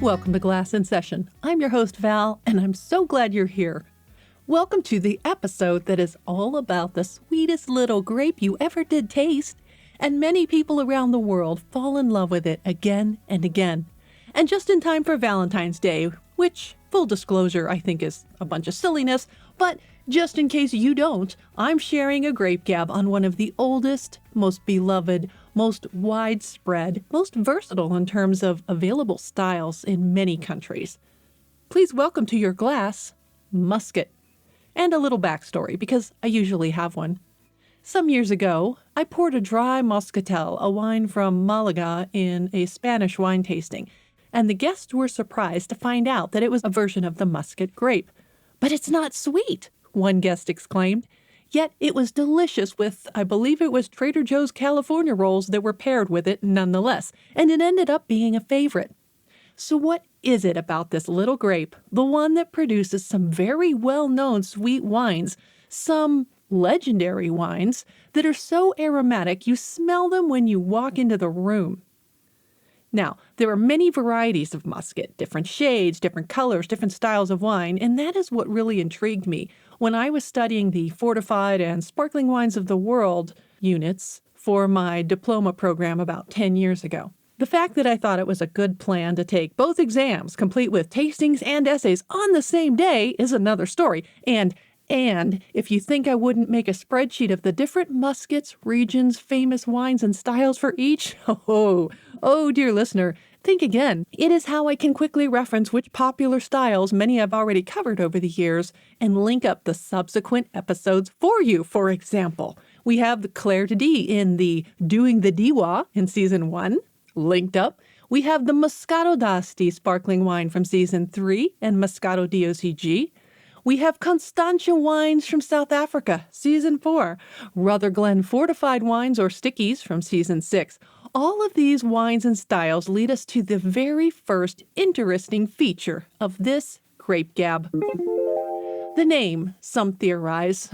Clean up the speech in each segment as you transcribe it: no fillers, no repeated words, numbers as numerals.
Welcome to Glass in Session. I'm your host, Val, and I'm so glad you're here. Welcome to the episode that is all about the sweetest little grape you ever did taste, and many people around the world fall in love with it again and again. And just in time for Valentine's Day, which, full disclosure, I think is a bunch of silliness, but just in case you don't, I'm sharing a grape gab on one of the oldest, most beloved, most widespread, most versatile in terms of available styles in many countries. Please welcome to your glass, Muscat. And a little backstory, because I usually have one. Some years ago, I poured a dry Muscatel, a wine from Malaga, in a Spanish wine tasting, and the guests were surprised to find out that it was a version of the Muscat grape. "But it's not sweet," one guest exclaimed. Yet it was delicious with, I believe it was Trader Joe's California rolls that were paired with it nonetheless, and it ended up being a favorite. So what is it about this little grape, the one that produces some very well-known sweet wines, some legendary wines, that are so aromatic you smell them when you walk into the room? Now, there are many varieties of Muscat, different shades, different colors, different styles of wine, and that is what really intrigued me when I was studying the Fortified and Sparkling Wines of the World units for my diploma program about 10 years ago. The fact that I thought it was a good plan to take both exams, complete with tastings and essays, on the same day is another story. And if you think I wouldn't make a spreadsheet of the different Muscats, regions, famous wines, and styles for each, oh, dear listener, think again. It is how I can quickly reference which popular styles many I've already covered over the years and link up the subsequent episodes for you. For example, we have the Claire de D in the Doing the Diwa in Season 1, linked up. We have the Moscato d'Asti sparkling wine from Season 3 and Moscato DOCG. We have Constantia wines from South Africa, Season 4, Rutherglen fortified wines or stickies from Season 6. All of these wines and styles lead us to the very first interesting feature of this grape gab. The name, some theorize,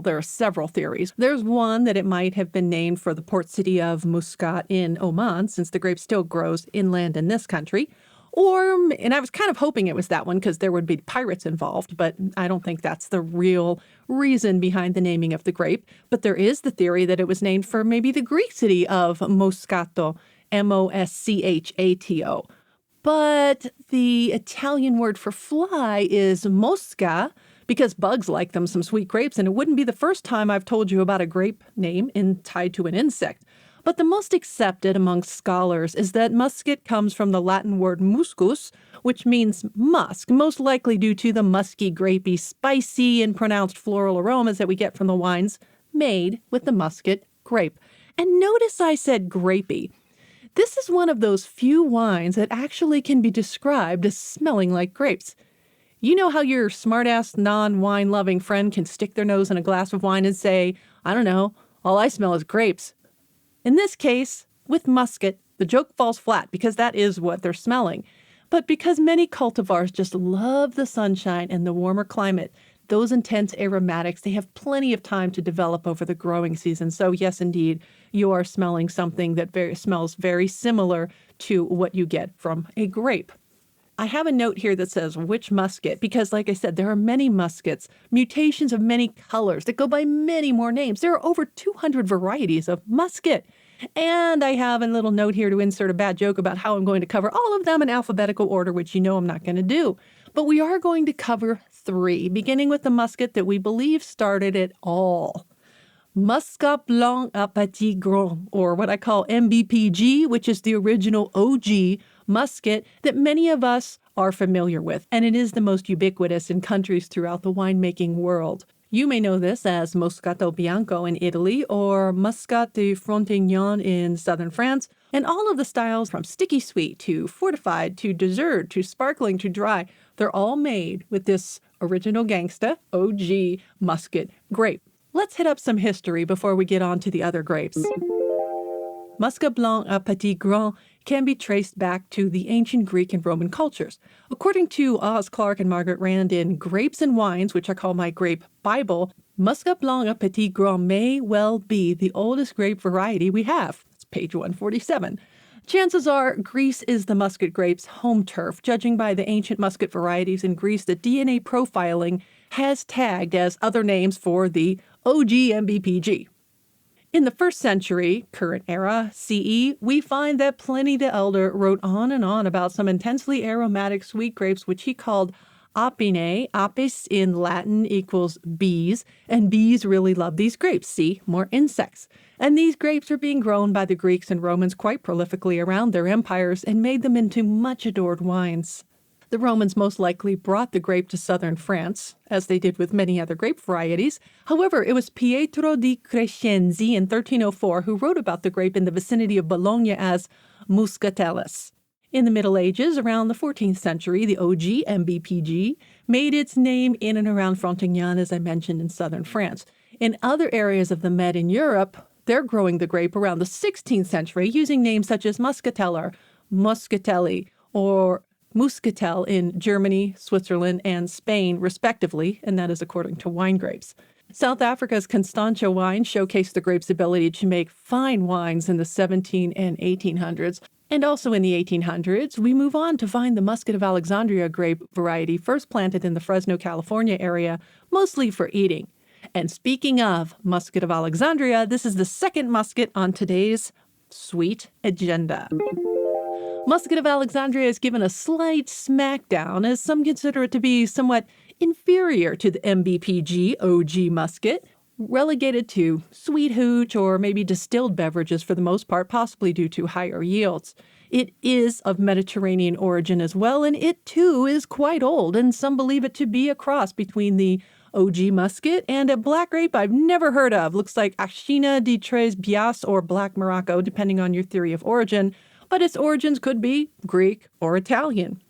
there are several theories. There's one that it might have been named for the port city of Muscat in Oman, since the grape still grows inland in this country. And I was kind of hoping it was that one because there would be pirates involved, but I don't think that's the real reason behind the naming of the grape. But there is the theory that it was named for maybe the Greek city of Moscato, Moschato. But the Italian word for fly is mosca, because bugs like them some sweet grapes, and it wouldn't be the first time I've told you about a grape name tied to an insect. But the most accepted amongst scholars is that Muscat comes from the Latin word muscus, which means musk, most likely due to the musky, grapey, spicy, and pronounced floral aromas that we get from the wines made with the Muscat grape. And notice I said grapey. This is one of those few wines that actually can be described as smelling like grapes. You know how your smart-ass, non-wine-loving friend can stick their nose in a glass of wine and say, I don't know, all I smell is grapes. In this case, with Muscat, the joke falls flat because that is what they're smelling. But because many cultivars just love the sunshine and the warmer climate, those intense aromatics, they have plenty of time to develop over the growing season. So yes, indeed, you are smelling something that smells very similar to what you get from a grape. I have a note here that says which Muscat, because like I said, there are many Muscats, mutations of many colors that go by many more names. There are over 200 varieties of Muscat. And I have a little note here to insert a bad joke about how I'm going to cover all of them in alphabetical order, which you know I'm not going to do. But we are going to cover 3, beginning with the Muscat that we believe started it all. Muscat Blanc à Petit Grain, or what I call MBPG, which is the original OG Muscat that many of us are familiar with, and it is the most ubiquitous in countries throughout the winemaking world. You may know this as Moscato Bianco in Italy or Muscat de Frontignan in southern France, and all of the styles from sticky sweet to fortified to dessert to sparkling to dry, they're all made with this original gangsta, OG Muscat grape. Let's hit up some history before we get on to the other grapes. Muscat Blanc à Petit Grain can be traced back to the ancient Greek and Roman cultures. According to Oz Clarke and Margaret Rand in Grapes and Wines, which I call my grape Bible, Muscat Blanc à Petit Grain may well be the oldest grape variety we have. It's page 147. Chances are Greece is the Muscat grape's home turf. Judging by the ancient Muscat varieties in Greece, the DNA profiling has tagged as other names for the OG MBPG. In the 1st century, current era, CE, we find that Pliny the Elder wrote on and on about some intensely aromatic sweet grapes, which he called apinae. Apis in Latin equals bees, and bees really love these grapes. See, more insects. And these grapes were being grown by the Greeks and Romans quite prolifically around their empires and made them into much adored wines. The Romans most likely brought the grape to southern France, as they did with many other grape varieties. However, it was Pietro di Crescenzi in 1304 who wrote about the grape in the vicinity of Bologna as Muscatellis. In the Middle Ages, around the 14th century, the OG MBPG made its name in and around Frontignan, as I mentioned, in southern France. In other areas of the Med in Europe, they're growing the grape around the 16th century using names such as Muscateller, Muscatelli, or Muscatel in Germany, Switzerland, and Spain, respectively, and that is according to wine grapes. South Africa's Constantia wine showcased the grape's ability to make fine wines in the 17 and 1800s. And also in the 1800s, we move on to find the Muscat of Alexandria grape variety first planted in the Fresno, California area, mostly for eating. And speaking of Muscat of Alexandria, this is the second Muscat on today's sweet agenda. Muscat of Alexandria is given a slight smackdown, as some consider it to be somewhat inferior to the MBPG OG Muscat, relegated to sweet hooch or maybe distilled beverages for the most part, possibly due to higher yields. It is of Mediterranean origin as well, and it too is quite old, and some believe it to be a cross between the OG Muscat and a black grape I've never heard of. Looks like Achina de Tres Bias or Black Morocco, depending on your theory of origin, but its origins could be Greek or Italian.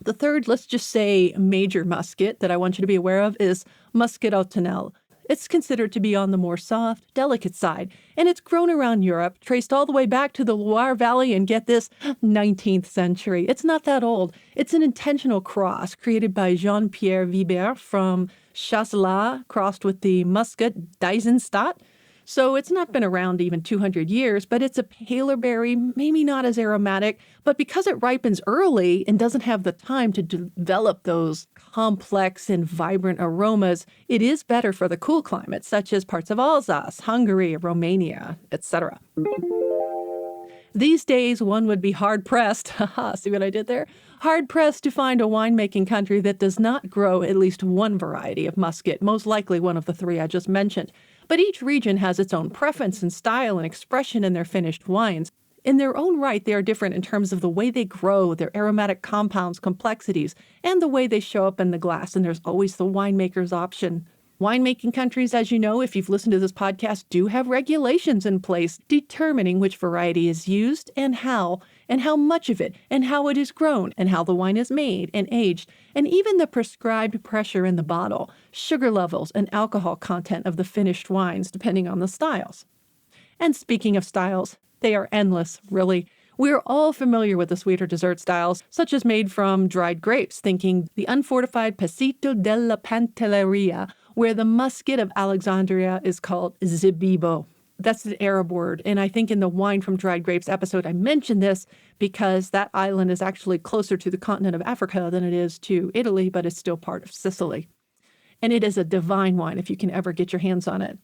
The third, let's just say, major Muscat that I want you to be aware of is Muscat Autunel. It's considered to be on the more soft, delicate side, and it's grown around Europe, traced all the way back to the Loire Valley, and get this, 19th century. It's not that old. It's an intentional cross created by Jean-Pierre Vibert from Chasselas, crossed with the Muscat d'Eisenstadt. So it's not been around even 200 years, but it's a paler berry, maybe not as aromatic, but because it ripens early and doesn't have the time to develop those complex and vibrant aromas, it is better for the cool climates, such as parts of Alsace, Hungary, Romania, etc. These days, one would be hard-pressed, see what I did there? Hard-pressed to find a winemaking country that does not grow at least one variety of Muscat, most likely one of the three I just mentioned. But each region has its own preference and style and expression in their finished wines. In their own right, they are different in terms of the way they grow, their aromatic compounds, complexities, and the way they show up in the glass, and there's always the winemaker's option. Winemaking countries, as you know, if you've listened to this podcast, do have regulations in place determining which variety is used and how much of it, and how it is grown, and how the wine is made and aged, and even the prescribed pressure in the bottle, sugar levels, and alcohol content of the finished wines, depending on the styles. And speaking of styles, they are endless, really. We're all familiar with the sweeter dessert styles, such as made from dried grapes, thinking the unfortified Pasito della Pantelleria, where the Muscat of Alexandria is called Zebibo. That's an Arab word, and I think in the Wine from Dried Grapes episode I mentioned this because that island is actually closer to the continent of Africa than it is to Italy, but it's still part of Sicily. And it is a divine wine if you can ever get your hands on it.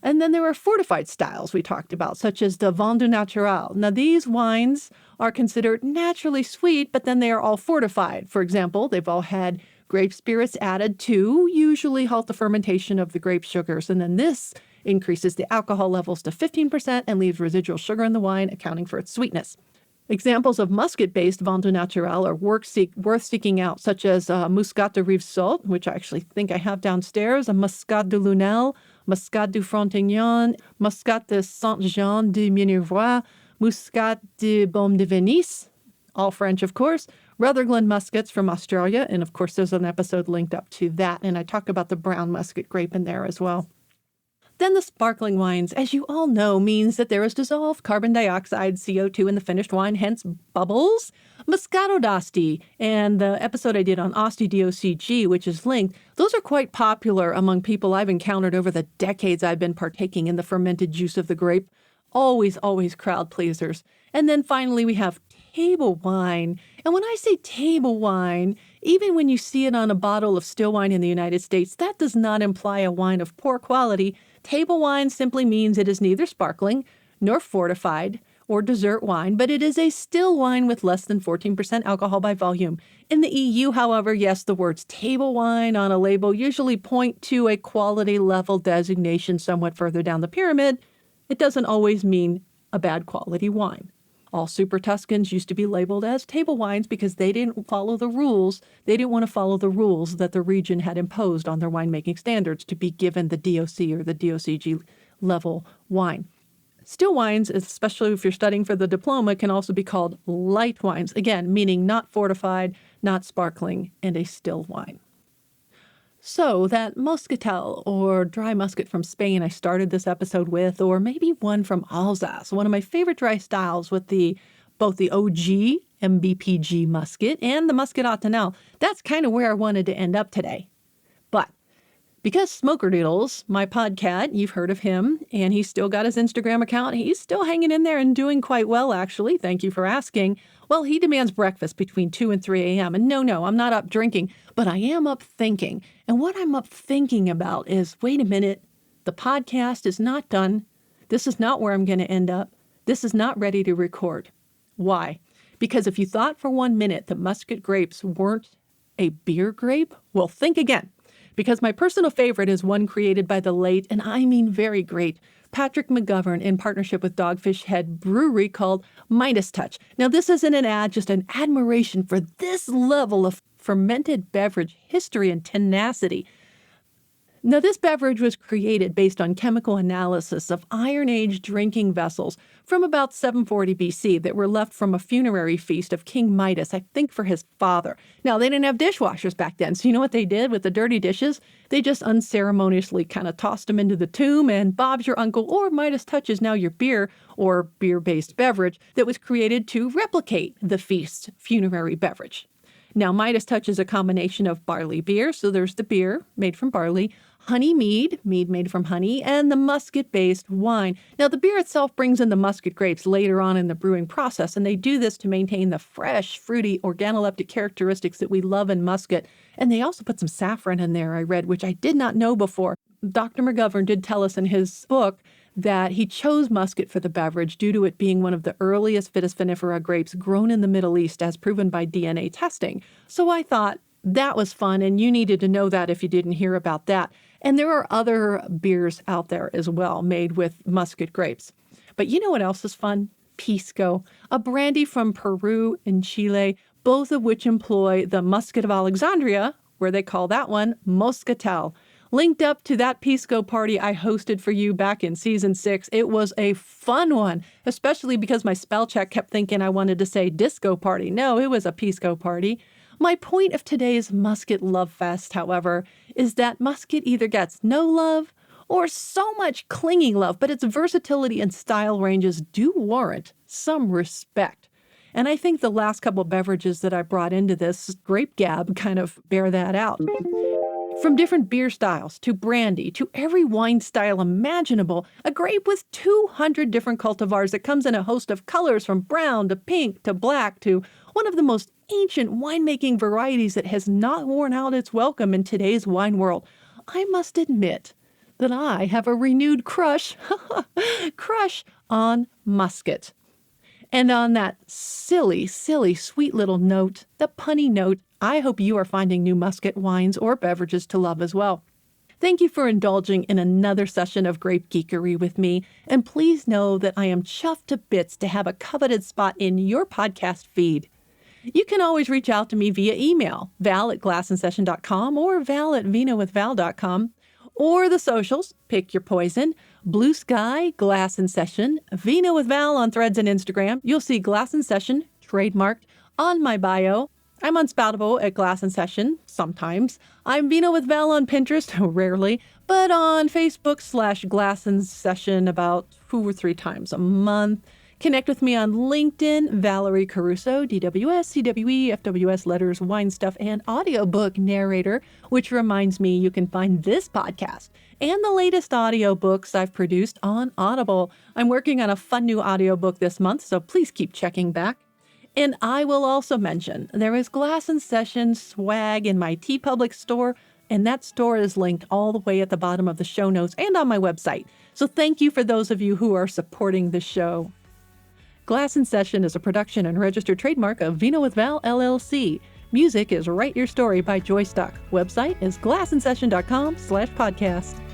And then there are fortified styles we talked about, such as the Vin du Natural. Now, these wines are considered naturally sweet, but then they are all fortified. For example, they've all had grape spirits added to usually halt the fermentation of the grape sugars. And then this increases the alcohol levels to 15% and leaves residual sugar in the wine, accounting for its sweetness. Examples of Muscat-based Vin du Natural are worth seeking out, such as Muscat de Rivesaltes, which I actually think I have downstairs, a Muscat de Lunel, Muscat du Frontignan, Muscat de Saint-Jean de Minervois, Muscat de Baume de Venise, all French, of course, Rutherglen Muscats from Australia, and of course there's an episode linked up to that, and I talk about the brown Muscat grape in there as well. Then the sparkling wines, as you all know, means that there is dissolved carbon dioxide, CO2 in the finished wine, hence bubbles. Moscato d'Asti and the episode I did on Asti DOCG, which is linked, those are quite popular among people I've encountered over the decades I've been partaking in the fermented juice of the grape. Always crowd pleasers. And then finally, we have table wine. And when I say table wine, even when you see it on a bottle of still wine in the United States, that does not imply a wine of poor quality. Table wine simply means it is neither sparkling nor fortified or dessert wine, but it is a still wine with less than 14% alcohol by volume. In the EU, however, yes, the words table wine on a label usually point to a quality level designation somewhat further down the pyramid. It doesn't always mean a bad quality wine. All Super Tuscans used to be labeled as table wines because they didn't follow the rules. They didn't want to follow the rules that the region had imposed on their winemaking standards to be given the DOC or the DOCG level wine. Still wines, especially if you're studying for the diploma, can also be called light wines, again, meaning not fortified, not sparkling, and a still wine. So that Muscatel or dry muscat from Spain I started this episode with, or maybe one from Alsace, one of my favorite dry styles with both the OG MBPG muscat and the Muscat Attenal, that's kind of where I wanted to end up today. But because Smokerdoodles, my podcat, you've heard of him, and he's still got his Instagram account. He's still hanging in there and doing quite well, actually. Thank you for asking. Well, he demands breakfast between 2 and 3 a.m. And no, I'm not up drinking, but I am up thinking. And what I'm up thinking about is, wait a minute, the podcast is not done. This is not where I'm going to end up. This is not ready to record. Why? Because if you thought for 1 minute that Muscat grapes weren't a beer grape, well, think again. Because my personal favorite is one created by the late, and I mean very great, Patrick McGovern in partnership with Dogfish Head Brewery called Midas Touch. Now, this isn't an ad, just an admiration for this level of fermented beverage history and tenacity. Now, this beverage was created based on chemical analysis of Iron Age drinking vessels from about 740 BC that were left from a funerary feast of King Midas, I think for his father. Now, they didn't have dishwashers back then, so you know what they did with the dirty dishes? They just unceremoniously kind of tossed them into the tomb, and Bob's your uncle, or Midas Touch is now your beer or beer-based beverage that was created to replicate the feast's funerary beverage. Now, Midas Touch is a combination of barley beer, so there's the beer made from barley, honey mead made from honey, and the muscat-based wine. Now, the beer itself brings in the muscat grapes later on in the brewing process, and they do this to maintain the fresh, fruity, organoleptic characteristics that we love in muscat. And they also put some saffron in there, I read, which I did not know before. Dr. McGovern did tell us in his book that he chose muscat for the beverage due to it being one of the earliest Vitis vinifera grapes grown in the Middle East, as proven by DNA testing. So I thought that was fun, and you needed to know that if you didn't hear about that. And there are other beers out there as well made with muscat grapes. But you know what else is fun? Pisco, a brandy from Peru and Chile, both of which employ the Muscat of Alexandria, where they call that one Moscatel. Linked up to that Pisco party I hosted for you back in season 6. It was a fun one, especially because my spell check kept thinking I wanted to say disco party. No, it was a Pisco party. My point of today's Muscat Love Fest, however, is that Muscat either gets no love or so much clinging love, but its versatility and style ranges do warrant some respect. And I think the last couple beverages that I brought into this Grape Gab kind of bear that out. From different beer styles to brandy to every wine style imaginable, a grape with 200 different cultivars that comes in a host of colors from brown to pink to black to one of the most ancient winemaking varieties that has not worn out its welcome in today's wine world. I must admit that I have a renewed crush on Muscat. And on that silly, sweet little note, the punny note, I hope you are finding new Muscat wines or beverages to love as well. Thank you for indulging in another session of Grape Geekery with me, and please know that I am chuffed to bits to have a coveted spot in your podcast feed. You can always reach out to me via email, val@glassandsession.com or val@vinowithval.com, or the socials, pick your poison, Blue Sky, Glass and Session, Vino with Val on Threads and Instagram. You'll see Glass and Session trademarked on my bio. I'm unspoutable at Glass and Session sometimes. I'm Vino with Val on Pinterest, rarely, but on Facebook /Glass and Session about 2 or 3 times a month. Connect with me on LinkedIn, Valerie Caruso, DWS, CWE, FWS, letters, wine stuff, and audiobook narrator, which reminds me you can find this podcast and the latest audiobooks I've produced on Audible. I'm working on a fun new audiobook this month, so please keep checking back. And I will also mention there is Glass and Session swag in my TeePublic store, and that store is linked all the way at the bottom of the show notes and on my website. So thank you for those of you who are supporting the show. Glass and Session is a production and registered trademark of Vino with Val, LLC. Music is Write Your Story by Joy Stuck. Website is glassandsession.com/podcast.